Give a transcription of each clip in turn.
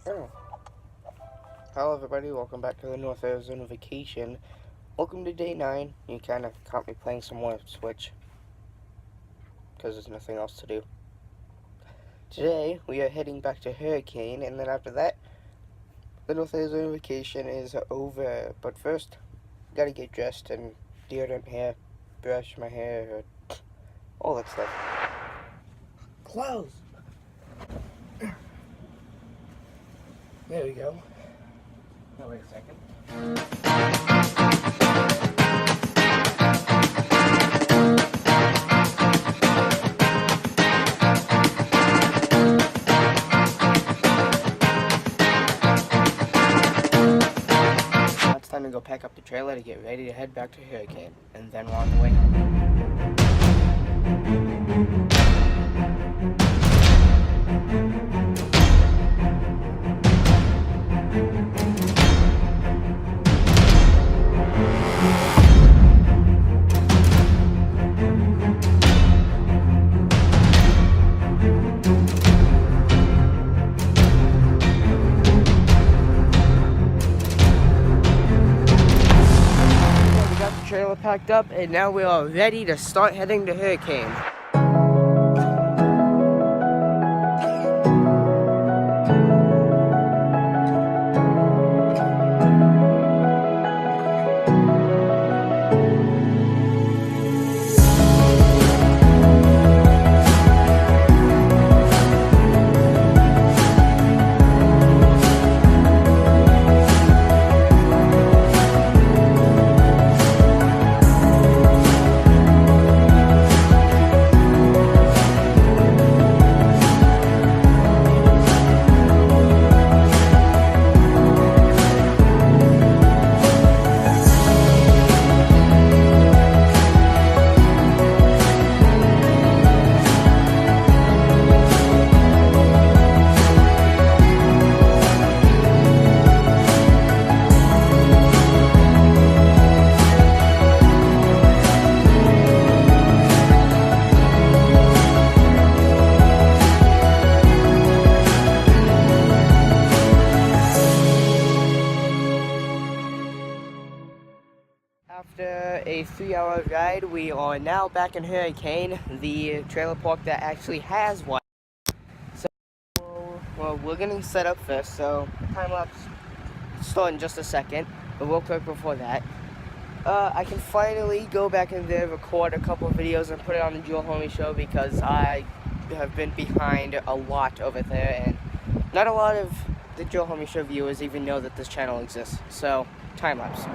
Oh. Hello everybody, welcome back to the North Arizona vacation. Welcome to day 9. You kind of caught me playing some more Switch, because there's nothing else to do. Today, we are heading back to Hurricane, and then after that, the North Arizona vacation is over. But first, gotta get dressed and deodorant, hair, brush my hair, all that stuff. Clothes! There we go. Oh, wait a second. Now it's time to go pack up the trailer to get ready to head back to Hurricane, and then we're on the way home. Trailer packed up, and now we are ready to start heading to Hurricane. After a 3-hour ride, we are now back in Hurricane, the trailer park that actually has one. So, well, we're getting set up first, so time lapse start in just a second, but real quick before that, I can finally go back in there, record a couple of videos, and put it on the Joel Homie Show, because I have been behind a lot over there, and not a lot of the Joel Homie Show viewers even know that this channel exists. So, time lapse.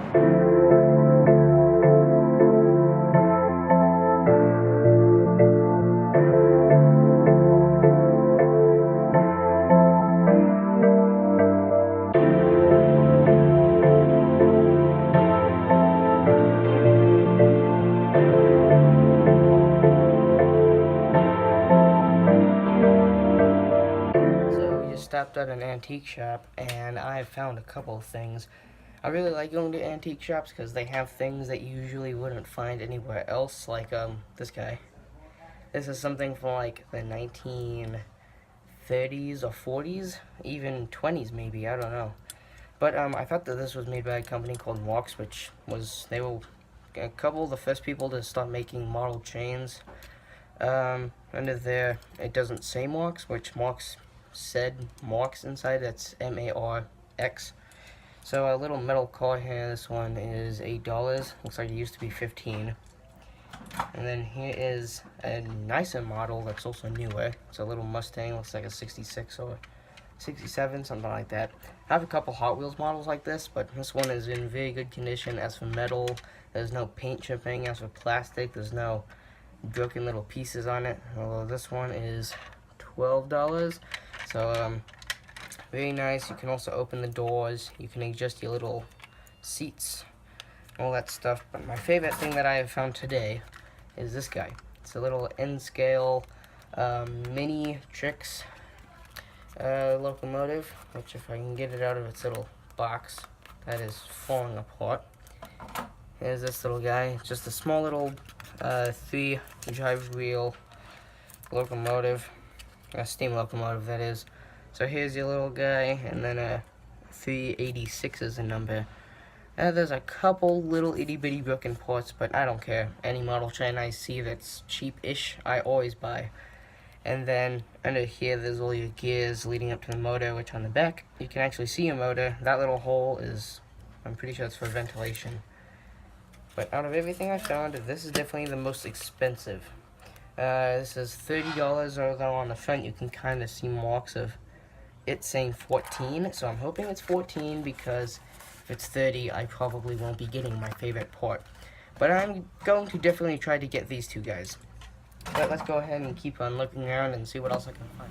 Stopped at an antique shop, and I found a couple of things. I really like going to antique shops because they have things that you usually wouldn't find anywhere else, like this guy. This is something from like the 1930s or 40s, even 20s maybe, I don't know. But I thought that this was made by a company called Marks, which was, they were a couple of the first people to start making model chains. Under there, it doesn't say Marks, which Marks said Marks inside, that's M-A-R-X. So a little metal car here, this one is $8, looks like it used to be 15. And then here is a nicer model that's also newer. It's a little Mustang, looks like a 66 or 67, something like that. I have a couple Hot Wheels models like this, but this one is in very good condition. As for metal, there's no paint chipping. As for plastic, there's no broken little pieces on it. Although this one is $12. So, very nice. You can also open the doors. You can adjust your little seats, all that stuff. But my favorite thing that I have found today is this guy. It's a little N-scale mini tricks locomotive, which if I can get it out of its little box, that is falling apart. Here's this little guy. It's just a small little 3 drive wheel locomotive, a steam locomotive that is. So here's your little guy, and then 386 is the number. There's a couple little itty-bitty broken parts, but I don't care. Any model train I see that's cheap-ish, I always buy. And then under here, there's all your gears leading up to the motor, which on the back, you can actually see your motor. That little hole is, I'm pretty sure it's for ventilation. But out of everything I found, this is definitely the most expensive. This is $30, although on the front you can kind of see marks of it saying 14. So I'm hoping it's 14 because if it's 30, I probably won't be getting my favorite part. But I'm going to definitely try to get these two guys. But let's go ahead and keep on looking around and see what else I can find.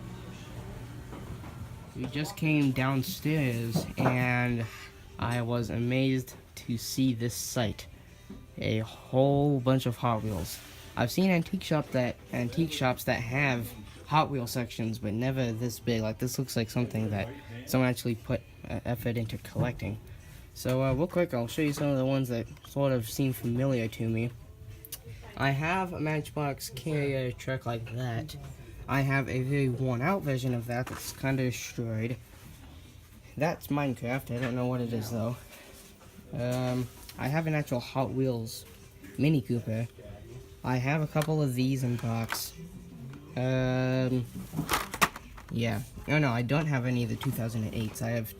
We just came downstairs and I was amazed to see this sight. A whole bunch of Hot Wheels. I've seen antique shops that have Hot Wheel sections, but never this big. Like, this looks like something that someone actually put effort into collecting. So real quick, I'll show you some of the ones that sort of seem familiar to me. I have a Matchbox carrier truck like that. I have a very worn out version of that that's kind of destroyed. That's Minecraft. I don't know what it is though. I have an actual Hot Wheels Mini Cooper. I have a couple of these in box. Yeah. No, I don't have any of the 2008s. I have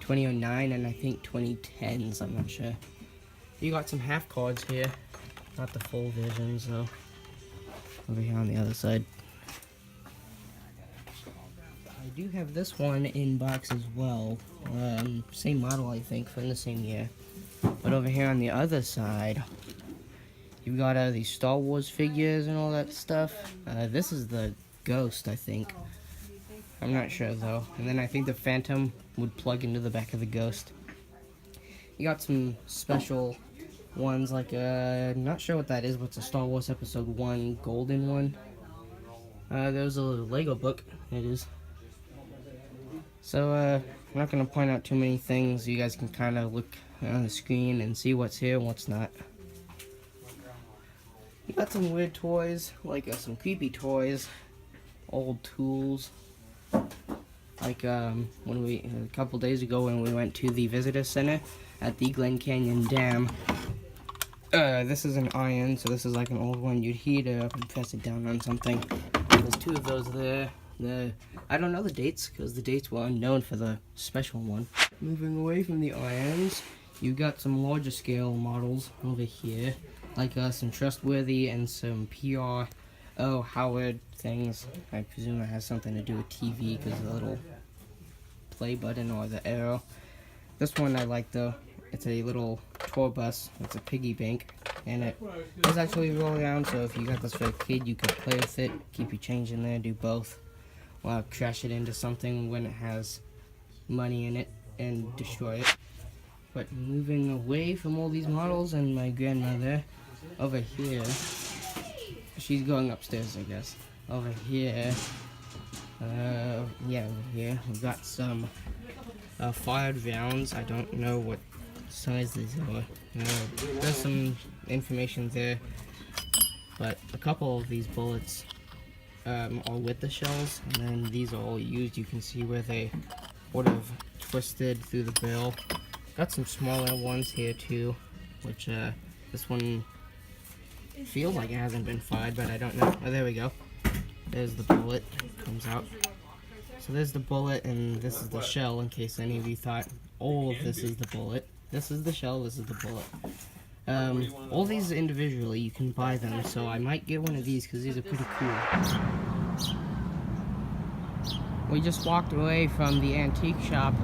2009 and I think 2010s. I'm not sure. You got some half cards here. Not the full versions though. Over here on the other side. I do have this one in box as well. Same model, I think, from the same year. But over here on the other side, you've got these Star Wars figures and all that stuff. This is the Ghost, I think. I'm not sure though. And then I think the Phantom would plug into the back of the Ghost. You got some special ones like, not sure what that is, but it's a Star Wars Episode 1 golden one. There's a little Lego book. It is. So, I'm not going to point out too many things. You guys can kind of look on the screen and see what's here and what's not. You got some weird toys, like some creepy toys, old tools. Like, a couple days ago when we went to the visitor center at the Glen Canyon Dam. This is an iron, so this is like an old one. You'd heat it up and press it down on something. There's two of those there. I don't know the dates, because the dates were unknown for the special one. Moving away from the irons, you got some larger scale models over here. Like some Trustworthy and some P.R. Howard things. I presume it has something to do with TV, because of the little play button or the arrow. This one I like though. It's a little tour bus. It's a piggy bank, and it does actually roll around. So if you got this for a kid, you could play with it, keep your change in there, do both. Well, crash it into something when it has money in it and destroy it. But moving away from all these models and my grandmother, over here, she's going upstairs, I guess. Over here, yeah, over here, we've got some fired rounds. I don't know what size these are. There's some information there, but a couple of these bullets are with the shells, and then these are all used. You can see where they would have twisted through the barrel. Got some smaller ones here too, which this one feels like it hasn't been fired, but I don't know. Oh, there we go. There's the bullet. Comes out. So there's the bullet, and this is the shell, in case any of you thought all of this is the bullet. This is the shell, this is the bullet. All these individually, you can buy them, so I might get one of these, because these are pretty cool. We just walked away from the antique shop,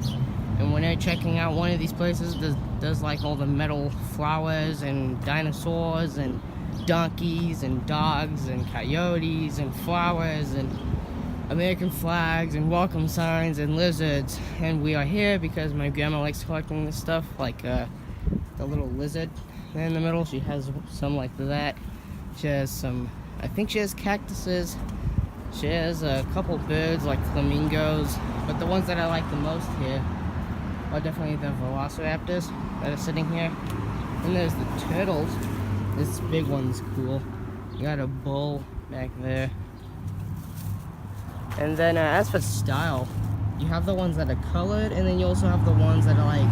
and when they're checking out one of these places, does like all the metal flowers and dinosaurs and donkeys and dogs and coyotes and flowers and American flags and welcome signs and lizards. And we are here because my grandma likes collecting this stuff, like the little lizard in the middle. She has some like that. She has some, I think she has cactuses. She has a couple birds like flamingos, but the ones that I like the most here are definitely the velociraptors that are sitting here. And there's the turtles. This big one's cool. You got a bull back there. And then as for style, you have the ones that are colored, and then you also have the ones that are like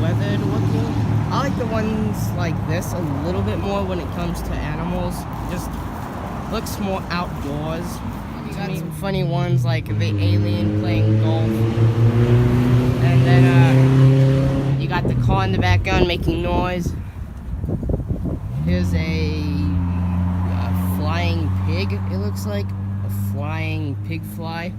weathered looking. I like the ones like this a little bit more when it comes to animals. Just looks more outdoors. You got some funny ones like the alien playing golf, and then you got the car in the background making noise. Here's a flying pig, it looks like. A flying pig fly.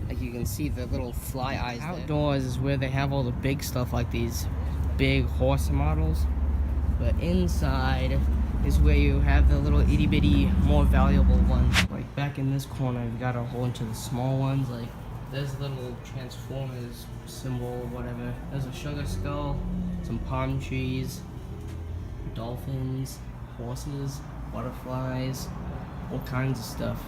Like you can see the little fly eyes there. Outdoors is where they have all the big stuff like these big horse models. But inside is where you have the little itty bitty, more valuable ones. Like back in this corner, you've got a whole bunch of the small ones. Like there's a little Transformers symbol or whatever. There's a sugar skull, some palm trees, dolphins, horses, butterflies, all kinds of stuff.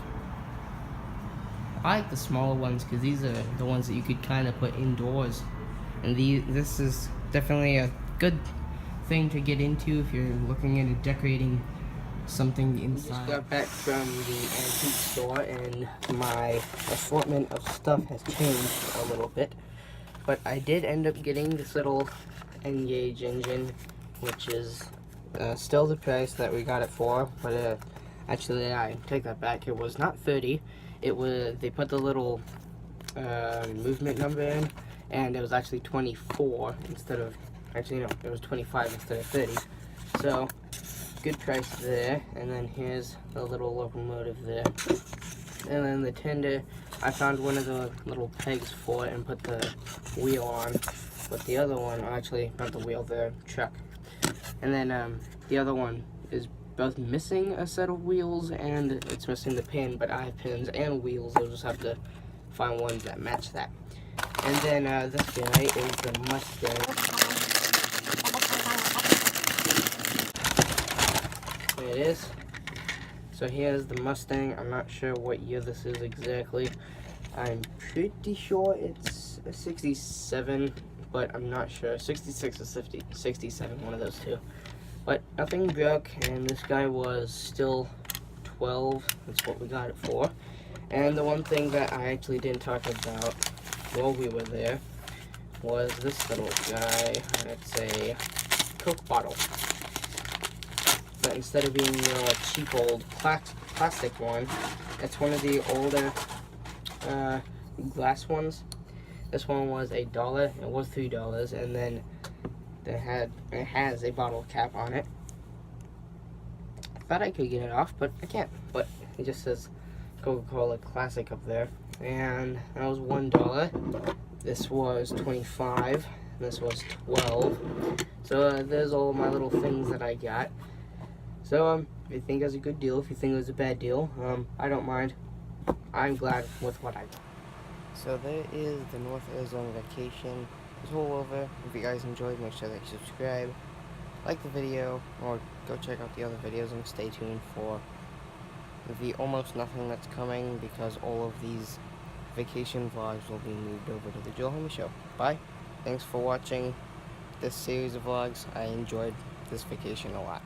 I like the smaller ones because these are the ones that you could kind of put indoors, and this is definitely a good thing to get into if you're looking into decorating something inside. I just got back from the antique store and my assortment of stuff has changed a little bit, but I did end up getting this little N-gauge engine, which is still the price that we got it for, but actually I take that back, it was not 30. It was, they put the little movement number in, and it was actually 24 instead of, actually no, it was 25 instead of 30. So, good price there. And then here's the little locomotive there. And then the tender, I found one of the little pegs for it and put the wheel on. But the other one, actually not the wheel, the truck. And then the other one is both missing a set of wheels and it's missing the pin, but I have pins and wheels. I'll just have to find ones that match that. And then this guy is the Mustang. There it is. So here's the Mustang. I'm not sure what year this is exactly. I'm pretty sure it's a 67, but I'm not sure. 66 or 67, one of those two. But nothing broke, and this guy was still 12. That's what we got it for. And the one thing that I actually didn't talk about while we were there was this little guy. It's a Coke bottle. But instead of being, you know, a cheap old plastic one, it's one of the older glass ones. This one was $1. It was $3, and then it has a bottle cap on it. I thought I could get it off, but I can't. But it just says Coca-Cola Classic up there, and that was $1. This was 25. This was 12. So there's all my little things that I got. So if you think it was a good deal, if you think it was a bad deal, I don't mind. I'm glad with what I got. So there is the North Arizona vacation. It's all over. If you guys enjoyed, make sure that you subscribe, like the video, or go check out the other videos and stay tuned for the almost nothing that's coming, because all of these vacation vlogs will be moved over to the Joel Homie Show. Bye. Thanks for watching this series of vlogs. I enjoyed this vacation a lot.